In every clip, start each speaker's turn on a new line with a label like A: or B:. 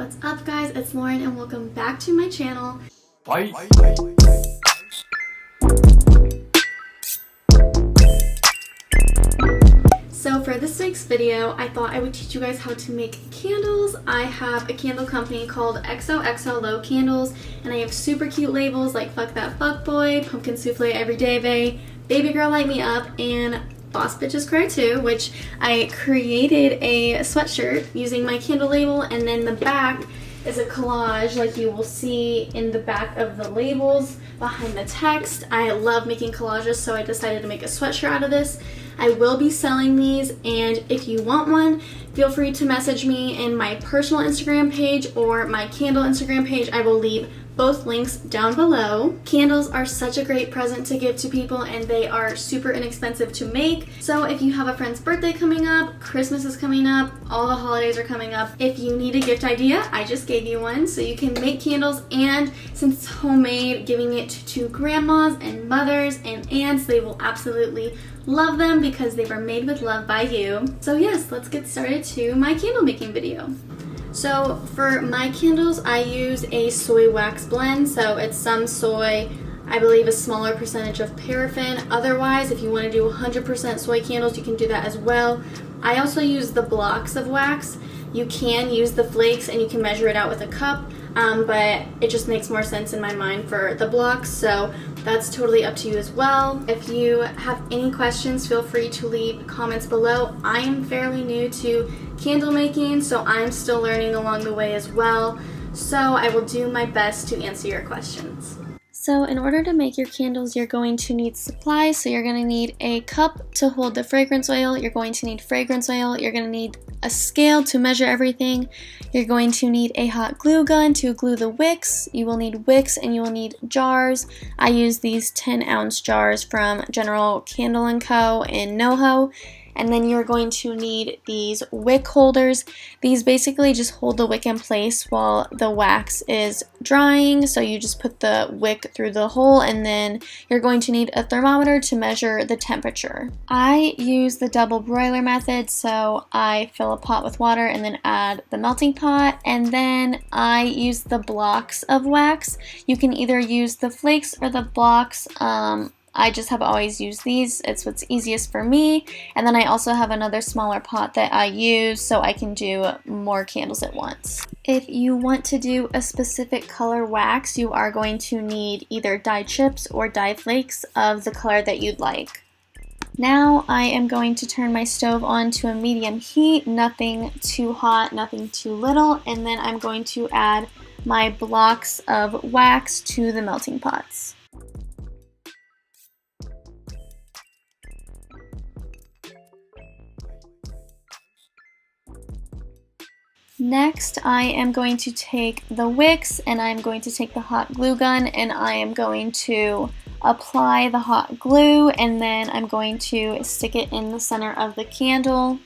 A: What's up guys, it's Lauren and welcome back to my channel.
B: Bye.
A: So for this week's video, I thought I would teach you guys how to make candles. I have a candle company called Xoxo Low Candles, and I have super cute labels like Fuck That Fuckboy, Pumpkin Souffle Everyday Baby Girl Light Me Up, and Boss Bitches Cry Too, which I created a sweatshirt using my candle label, and then the back is a collage like you will see in the back of the labels behind the text. I love making collages, so I decided to make a sweatshirt out of this. I will be selling these, and if you want one, feel free to message me in my personal Instagram page or my candle Instagram page. I will leave both links down below. Candles are such a great present to give to people, and they are super inexpensive to make. So if you have a friend's birthday coming up, Christmas is coming up, all the holidays are coming up, if you need a gift idea, I just gave you one. So you can make candles, and since it's homemade, giving it to grandmas and mothers and aunts, they will absolutely love them because they were made with love by you. So yes, let's get started to my candle making video. So for my candles, I use a soy wax blend. So it's some soy, I believe a smaller percentage of paraffin. Otherwise, if you want to do 100% soy candles, you can do that as well. I also use the blocks of wax. You can use the flakes and you can measure it out with a cup, but it just makes more sense in my mind for the blocks, so that's totally up to you as well. If you have any questions, feel free to leave comments below. I am fairly new to candle making, so I'm still learning along the way as well, so I will do my best to answer your questions. So in order to make your candles, you're going to need supplies. So you're going to need a cup to hold the fragrance oil, you're going to need fragrance oil, you're going to need a scale to measure everything, you're going to need a hot glue gun to glue the wicks, you will need wicks, and you will need jars. I use these 10-ounce jars from General Candle & Co. in NoHo. And then you're going to need these wick holders. These basically just hold the wick in place while the wax is drying. So you just put the wick through the hole, and then you're going to need a thermometer to measure the temperature. I use the double broiler method, so I fill a pot with water and then add the melting pot, and then I use the blocks of wax. You can either use the flakes or the blocks. I just have always used these. It's what's easiest for me. And then I also have another smaller pot that I use so I can do more candles at once. If you want to do a specific color wax, you are going to need either dye chips or dye flakes of the color that you'd like. Now I am going to turn my stove on to a medium heat, nothing too hot, nothing too little, and then I'm going to add my blocks of wax to the melting pots. Next, I am going to take the wicks, and I'm going to take the hot glue gun, and I am going to apply the hot glue, and then I'm going to stick it in the center of the candle.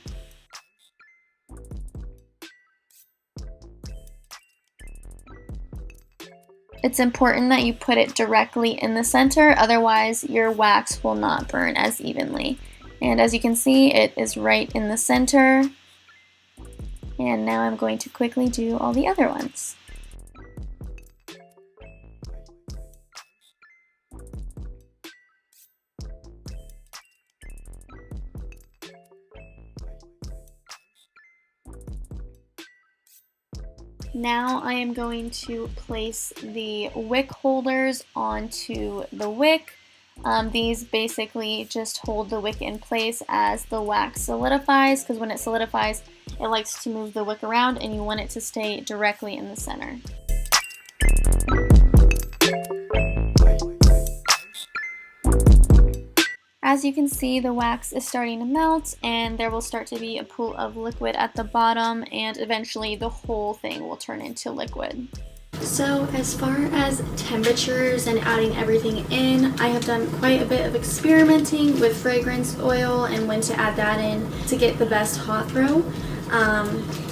A: It's important that you put it directly in the center, otherwise your wax will not burn as evenly. And as you can see, it is right in the center. And now I'm going to quickly do all the other ones. Now I am going to place the wick holders onto the wick. These basically just hold the wick in place as the wax solidifies, because when it solidifies, it likes to move the wick around, and you want it to stay directly in the center. As you can see, the wax is starting to melt, and there will start to be a pool of liquid at the bottom, and eventually the whole thing will turn into liquid. So as far as temperatures and adding everything in, I have done quite a bit of experimenting with fragrance oil and when to add that in to get the best hot throw.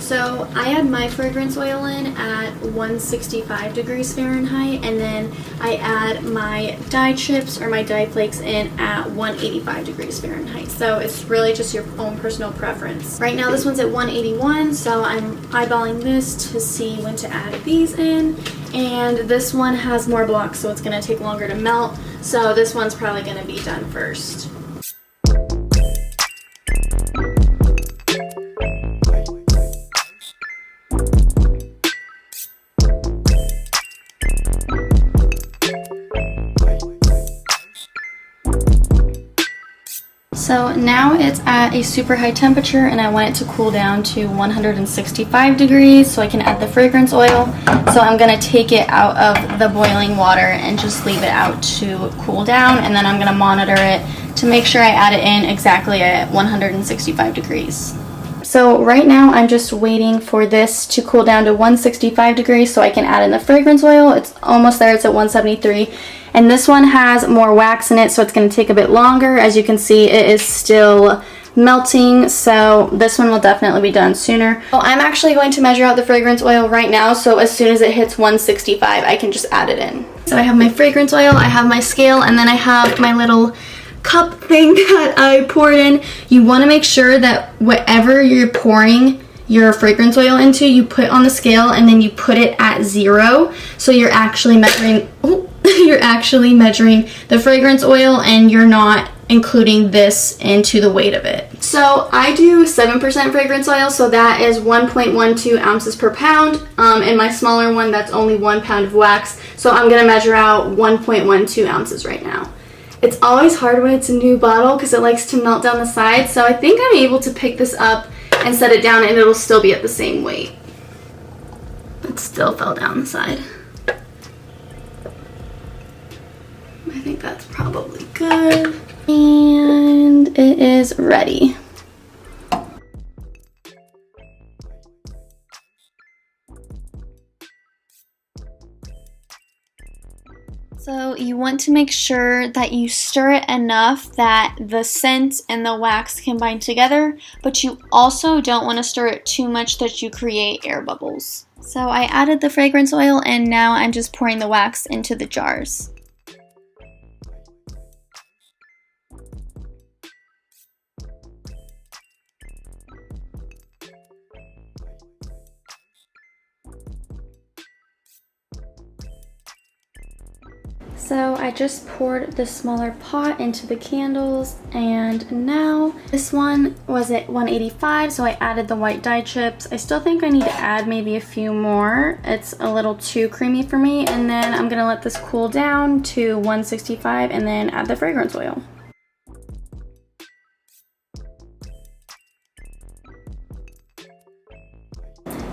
A: So I had my fragrance oil in at 165 degrees Fahrenheit, and then I add my dye chips or my dye flakes in at 185 degrees Fahrenheit. So it's really just your own personal preference. Right now this one's at 181, so I'm eyeballing this to see when to add these in. And this one has more blocks, so it's going to take longer to melt. So this one's probably going to be done first. So now it's at a super high temperature and I want it to cool down to 165 degrees so I can add the fragrance oil. So I'm going to take it out of the boiling water and just leave it out to cool down, and then I'm going to monitor it to make sure I add it in exactly at 165 degrees. So right now I'm just waiting for this to cool down to 165 degrees so I can add in the fragrance oil. It's almost there, it's at 173. And this one has more wax in it, so it's going to take a bit longer. As you can see, it is still melting, so this one will definitely be done sooner. Well, I'm actually going to measure out the fragrance oil right now, so as soon as it hits 165, I can just add it in. So I have my fragrance oil, I have my scale, and then I have my little cup thing that I poured in. You want to make sure that whatever you're pouring your fragrance oil into, you put on the scale and then you put it at 0, so you're actually measuring the fragrance oil and you're not including this into the weight of it. So I do 7% fragrance oil, so that is 1.12 ounces per pound. And my smaller one, that's only 1 pound of wax, so I'm gonna measure out 1.12 ounces right now. It's always hard when it's a new bottle because it likes to melt down the sides, so I think I'm able to pick this up and set it down and it'll still be at the same weight. It still fell down the side. I think that's probably good. And it is ready. So you want to make sure that you stir it enough that the scent and the wax combine together, but you also don't want to stir it too much that you create air bubbles. So I added the fragrance oil and now I'm just pouring the wax into the jars. So I just poured the smaller pot into the candles, and now this one was at 185, so I added the white dye chips. I still think I need to add maybe a few more. It's a little too creamy for me, and then I'm gonna let this cool down to 165 and then add the fragrance oil.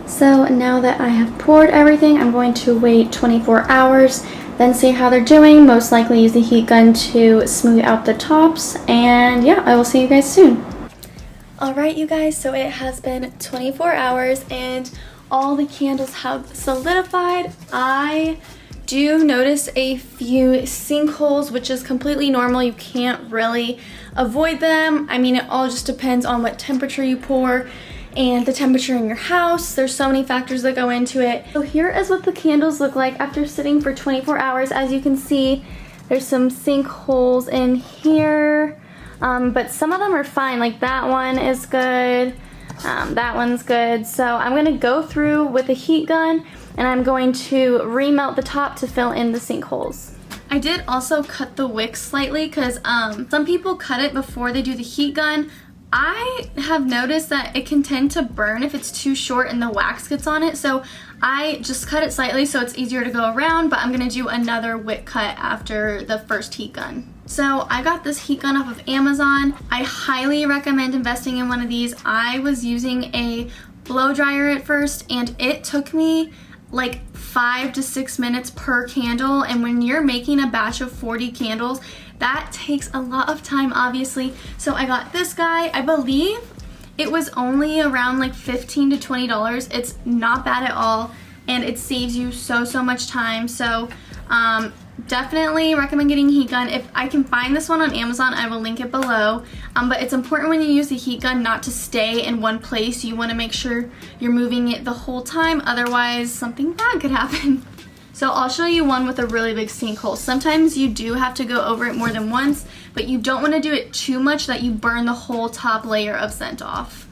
A: So now that I have poured everything, I'm going to wait 24 hours. Then see how they're doing. Most likely use the heat gun to smooth out the tops. And yeah, I will see you guys soon. Alright you guys, so it has been 24 hours and all the candles have solidified. I do notice a few sinkholes, which is completely normal. You can't really avoid them. I mean, it all just depends on what temperature you pour and the temperature in your house. There's so many factors that go into it. So here is what the candles look like after sitting for 24 hours. As you can see, there's some sinkholes in here, but some of them are fine. Like that one is good, that one's good. So I'm gonna go through with a heat gun and I'm going to remelt the top to fill in the sinkholes. I did also cut the wick slightly because some people cut it before they do the heat gun. I have noticed that it can tend to burn if it's too short and the wax gets on it, so I just cut it slightly so it's easier to go around, but I'm going to do another wick cut after the first heat gun. So I got this heat gun off of Amazon. I highly recommend investing in one of these. I was using a blow dryer at first and it took me like 5 to 6 minutes per candle, and when you're making a batch of 40 candles, that takes a lot of time, obviously. So I got this guy. I believe it was only around like $15 to $20. It's not bad at all, and it saves you so much time. So definitely recommend getting a heat gun. If I can find this one on Amazon, I will link it below. But it's important when you use the heat gun not to stay in one place. You want to make sure you're moving it the whole time, otherwise something bad could happen. So I'll show you one with a really big sinkhole. Sometimes you do have to go over it more than once, but you don't want to do it too much that you burn the whole top layer of scent off.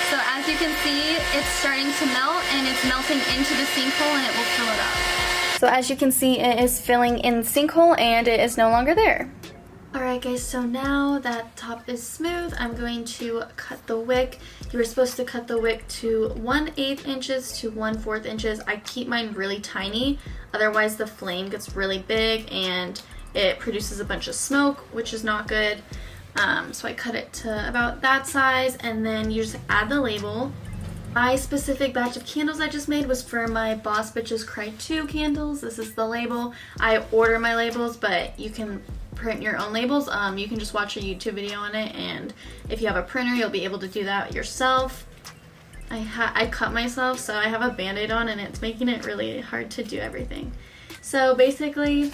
A: So as you can see, it's starting to melt and it's melting into the sinkhole and it will fill it up. So as you can see, it is filling in the sinkhole and it is no longer there. Alright guys, so now that top is smooth, I'm going to cut the wick. You were supposed to cut the wick to 1/8 inches to 1/4 inches. I keep mine really tiny, otherwise the flame gets really big and it produces a bunch of smoke, which is not good. So I cut it to about that size, and then you just add the label. My specific batch of candles I just made was for my Boss Bitches Cry 2 candles. This is the label. I order my labels, but you can print your own labels. You can just watch a YouTube video on it, and if you have a printer, you'll be able to do that yourself. I cut myself, so I have a band-aid on, and it's making it really hard to do everything. So basically,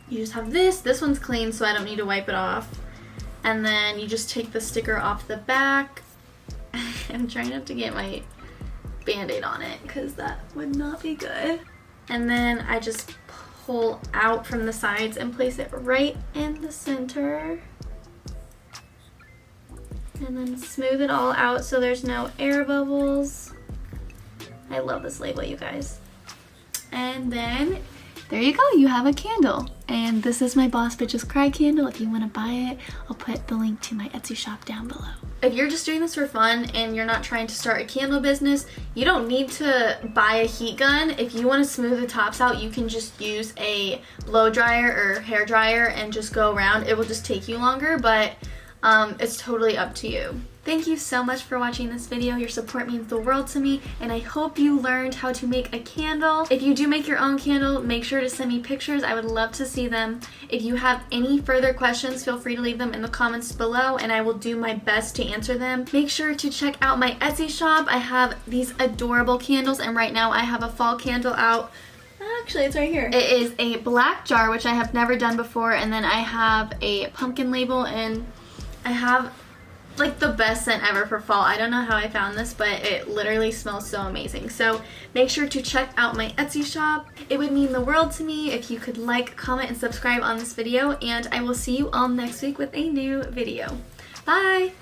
A: you just have this. This one's clean, so I don't need to wipe it off. And then you just take the sticker off the back. I'm trying not to get my band-aid on it because that would not be good. And then I just pull out from the sides and place it right in the center. And then smooth it all out so there's no air bubbles. I love this label, you guys. And then there you go, you have a candle. And this is my Boss Bitches Cry candle. If you want to buy it, I'll put the link to my Etsy shop down below. If you're just doing this for fun and you're not trying to start a candle business, you don't need to buy a heat gun. If you want to smooth the tops out, you can just use a blow dryer or hair dryer and just go around. It will just take you longer, but it's totally up to you. Thank you so much for watching this video. Your support means the world to me, and I hope you learned how to make a candle. If you do make your own candle, make sure to send me pictures. I would love to see them. If you have any further questions, feel free to leave them in the comments below, and I will do my best to answer them. Make sure to check out my Etsy shop. I have these adorable candles, and right now I have a fall candle out. Actually, it's right here. It is a black jar, which I have never done before, and then I have a pumpkin label, and I have like the best scent ever for fall. I don't know how I found this, but it literally smells so amazing. So make sure to check out my Etsy shop. It would mean the world to me if you could like, comment, and subscribe on this video, and I will see you all next week with a new video. Bye!